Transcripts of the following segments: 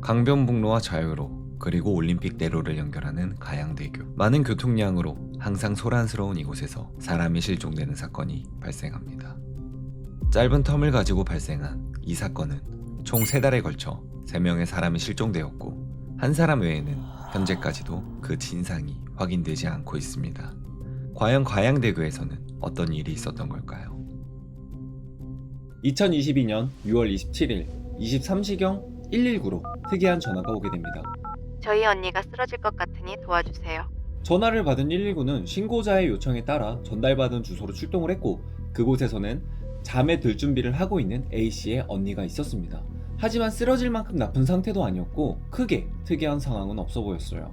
강변북로와 자유로 그리고 올림픽대로를 연결하는 가양대교. 많은 교통량으로 항상 소란스러운 이곳에서 사람이 실종되는 사건이 발생합니다. 짧은 텀을 가지고 발생한 이 사건은 총 3달에 걸쳐 3명의 사람이 실종되었고 한 사람 외에는 현재까지도 그 진상이 확인되지 않고 있습니다. 과연 가양대교에서는 어떤 일이 있었던 걸까요? 2022년 6월 27일 23시경 119로 특이한 전화가 오게 됩니다. 저희 언니가 쓰러질 것 같으니 도와주세요. 전화를 받은 119는 신고자의 요청에 따라 전달받은 주소로 출동을 했고 그곳에서는 잠에 들 준비를 하고 있는 A씨의 언니가 있었습니다. 하지만 쓰러질 만큼 나쁜 상태도 아니었고 크게 특이한 상황은 없어 보였어요.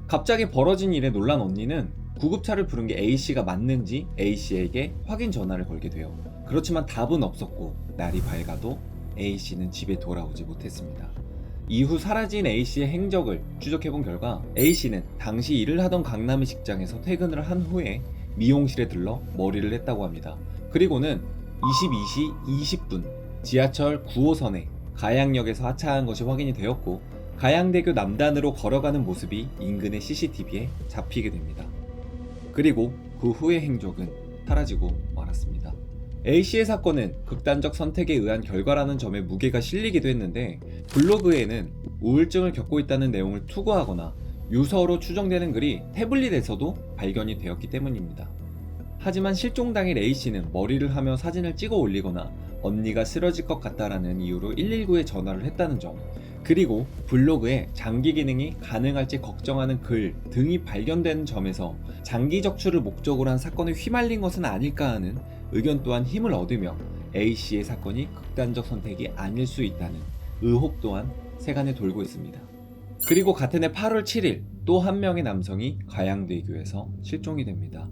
갑자기 벌어진 일에 놀란 언니는 구급차를 부른 게 A씨가 맞는지 A씨에게 확인 전화를 걸게 돼요. 그렇지만 답은 없었고 날이 밝아도 A씨는 집에 돌아오지 못했습니다. 이후 사라진 A씨의 행적을 추적해본 결과 A씨는 당시 일을 하던 강남의 직장에서 퇴근을 한 후에 미용실에 들러 머리를 했다고 합니다. 그리고는 22시 20분 지하철 9호선에 가양역에서 하차한 것이 확인이 되었고 가양대교 남단으로 걸어가는 모습이 인근의 CCTV에 잡히게 됩니다. 그리고 그 후의 행적은 사라지고 말았습니다. A씨의 사건은 극단적 선택에 의한 결과라는 점에 무게가 실리기도 했는데 블로그에는 우울증을 겪고 있다는 내용을 투고하거나 유서로 추정되는 글이 태블릿에서도 발견이 되었기 때문입니다. 하지만 실종 당일 A씨는 머리를 하며 사진을 찍어 올리거나 언니가 쓰러질 것 같다라는 이유로 119에 전화를 했다는 점, 그리고 블로그에 장기 기능이 가능할지 걱정하는 글 등이 발견되는 점에서 장기 적출을 목적으로 한 사건에 휘말린 것은 아닐까 하는 의견 또한 힘을 얻으며 A씨의 사건이 극단적 선택이 아닐 수 있다는 의혹 또한 세간에 돌고 있습니다. 그리고 같은 해 8월 7일 또 한 명의 남성이 가양대교에서 실종이 됩니다.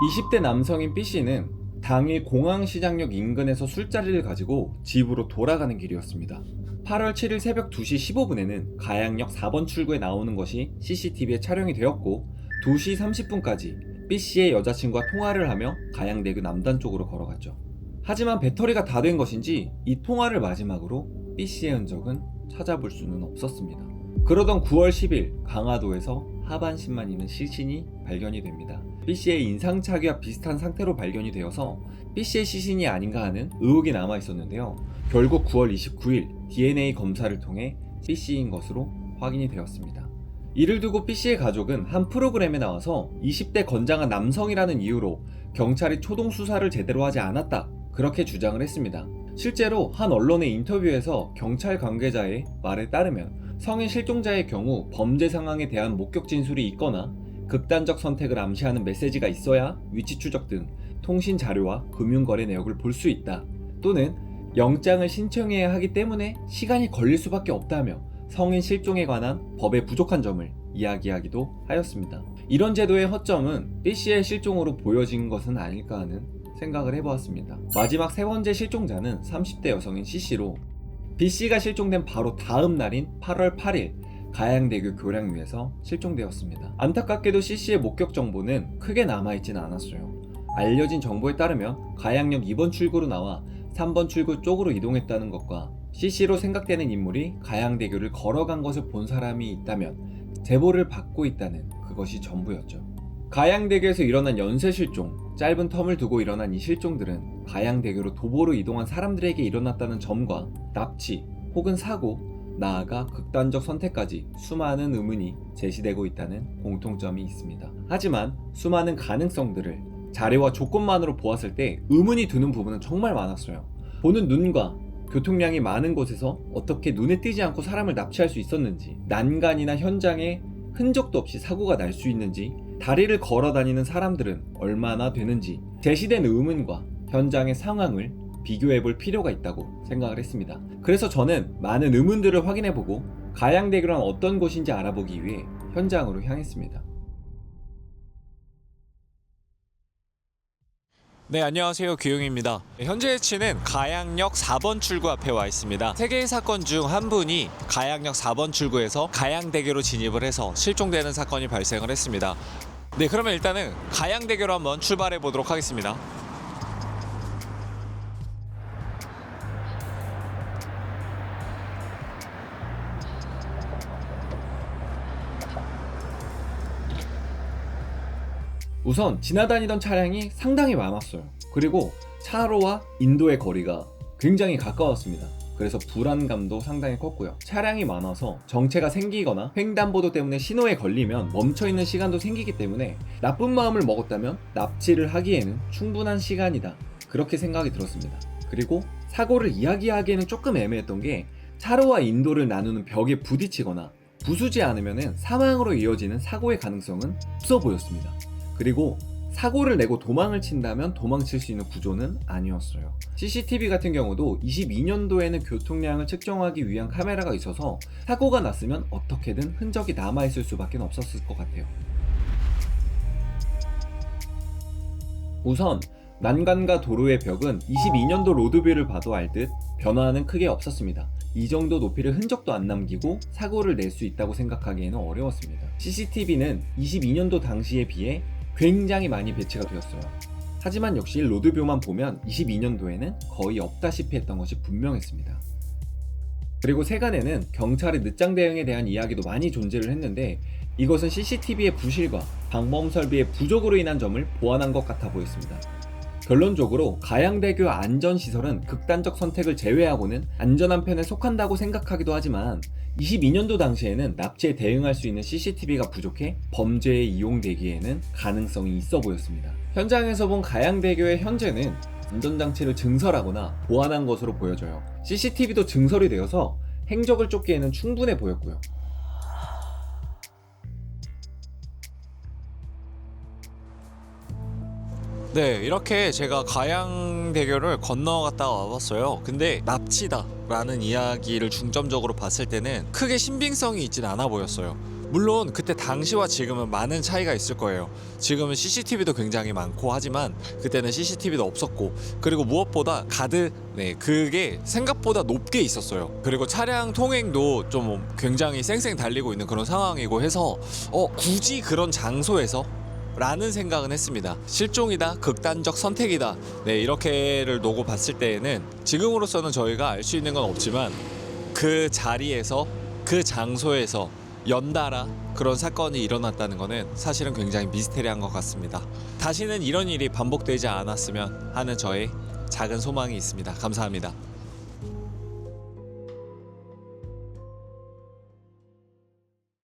20대 남성인 B씨는 당일 공항시장역 인근에서 술자리를 가지고 집으로 돌아가는 길이었습니다. 8월 7일 새벽 2시 15분에는 가양역 4번 출구에 나오는 것이 CCTV에 촬영이 되었고 2시 30분까지 B씨의 여자친구와 통화를 하며 가양대교 남단 쪽으로 걸어갔죠. 하지만 배터리가 다 된 것인지 이 통화를 마지막으로 B씨의 흔적은 찾아볼 수는 없었습니다. 그러던 9월 10일 강화도에서 하반신만 있는 시신이 발견이 됩니다. B씨의 인상착의와 비슷한 상태로 발견이 되어서 B씨의 시신이 아닌가 하는 의혹이 남아 있었는데요. 결국 9월 29일 DNA 검사를 통해 B씨인 것으로 확인이 되었습니다. 이를 두고 B씨의 가족은 한 프로그램에 나와서 20대 건장한 남성이라는 이유로 경찰이 초동 수사를 제대로 하지 않았다, 그렇게 주장을 했습니다. 실제로 한 언론의 인터뷰에서 경찰 관계자의 말에 따르면 성인 실종자의 경우 범죄 상황에 대한 목격 진술이 있거나 극단적 선택을 암시하는 메시지가 있어야 위치 추적 등 통신 자료와 금융거래 내역을 볼 수 있다, 또는 영장을 신청해야 하기 때문에 시간이 걸릴 수밖에 없다며 성인 실종에 관한 법의 부족한 점을 이야기하기도 하였습니다. 이런 제도의 허점은 B씨의 실종으로 보여진 것은 아닐까 하는 생각을 해보았습니다. 마지막 세 번째 실종자는 30대 여성인 C씨로 B씨가 실종된 바로 다음 날인 8월 8일 가양대교 교량위에서 실종되었습니다. 안타깝게도 C씨의 목격 정보는 크게 남아있지는 않았어요. 알려진 정보에 따르면 가양역 2번 출구로 나와 3번 출구 쪽으로 이동했다는 것과 C씨로 생각되는 인물이 가양대교를 걸어간 것을 본 사람이 있다면 제보를 받고 있다는 그것이 전부였죠. 가양대교에서 일어난 연쇄 실종, 짧은 텀을 두고 일어난 이 실종들은 가양대교로 도보로 이동한 사람들에게 일어났다는 점과 납치 혹은 사고, 나아가 극단적 선택까지 수많은 의문이 제시되고 있다는 공통점이 있습니다. 하지만 수많은 가능성들을 자료와 조건만으로 보았을 때 의문이 드는 부분은 정말 많았어요. 보는 눈과 교통량이 많은 곳에서 어떻게 눈에 띄지 않고 사람을 납치할 수 있었는지, 난간이나 현장에 흔적도 없이 사고가 날 수 있는지, 다리를 걸어 다니는 사람들은 얼마나 되는지, 제시된 의문과 현장의 상황을 비교해 볼 필요가 있다고 생각을 했습니다. 그래서 저는 많은 의문들을 확인해보고 가양대교란 어떤 곳인지 알아보기 위해 현장으로 향했습니다. 네, 안녕하세요. 규용입니다. 현재 위치는 가양역 4번 출구 앞에 와 있습니다. 3개의 사건 중 한 분이 가양역 4번 출구에서 가양대교로 진입을 해서 실종되는 사건이 발생을 했습니다. 네, 그러면 일단은 가양대교로 한번 출발해 보도록 하겠습니다. 우선 지나다니던 차량이 상당히 많았어요. 그리고 차로와 인도의 거리가 굉장히 가까웠습니다. 그래서 불안감도 상당히 컸고요. 차량이 많아서 정체가 생기거나 횡단보도 때문에 신호에 걸리면 멈춰있는 시간도 생기기 때문에 나쁜 마음을 먹었다면 납치를 하기에는 충분한 시간이다, 그렇게 생각이 들었습니다. 그리고 사고를 이야기하기에는 조금 애매했던 게 차로와 인도를 나누는 벽에 부딪히거나 부수지 않으면 사망으로 이어지는 사고의 가능성은 없어 보였습니다. 그리고 사고를 내고 도망을 친다면 도망칠 수 있는 구조는 아니었어요. CCTV 같은 경우도 22년도에는 교통량을 측정하기 위한 카메라가 있어서 사고가 났으면 어떻게든 흔적이 남아있을 수밖에 없었을 것 같아요. 우선 난간과 도로의 벽은 22년도 로드뷰를 봐도 알 듯 변화는 크게 없었습니다. 이 정도 높이를 흔적도 안 남기고 사고를 낼 수 있다고 생각하기에는 어려웠습니다. CCTV는 22년도 당시에 비해 굉장히 많이 배치가 되었어요. 하지만 역시 로드뷰만 보면 22년도에는 거의 없다시피 했던 것이 분명했습니다. 그리고 세간에는 경찰의 늦장 대응에 대한 이야기도 많이 존재를 했는데 이것은 CCTV의 부실과 방범 설비의 부족으로 인한 점을 보완한 것 같아 보였습니다. 결론적으로 가양대교 안전시설은 극단적 선택을 제외하고는 안전한 편에 속한다고 생각하기도 하지만 22년도 당시에는 납치에 대응할 수 있는 CCTV가 부족해 범죄에 이용되기에는 가능성이 있어 보였습니다. 현장에서 본 가양대교의 현재는 안전장치를 증설하거나 보완한 것으로 보여져요. CCTV도 증설이 되어서 행적을 쫓기에는 충분해 보였고요. 네, 이렇게 제가 가양대교를 건너갔다 와봤어요. 근데 납치다 라는 이야기를 중점적으로 봤을 때는 크게 신빙성이 있진 않아 보였어요. 물론 그때 당시와 지금은 많은 차이가 있을 거예요. 지금은 CCTV도 굉장히 많고 하지만 그때는 CCTV도 없었고, 그리고 무엇보다 그게 생각보다 높게 있었어요. 그리고 차량 통행도 좀 굉장히 쌩쌩 달리고 있는 그런 상황이고 해서 굳이 그런 장소에서 라는 생각은 했습니다. 실종이다, 극단적 선택이다, 이렇게를 놓고 봤을 때에는 지금으로서는 저희가 알 수 있는 건 없지만 그 자리에서 그 장소에서 연달아 그런 사건이 일어났다는 거는 사실은 굉장히 미스테리한 것 같습니다. 다시는 이런 일이 반복되지 않았으면 하는 저의 작은 소망이 있습니다. 감사합니다.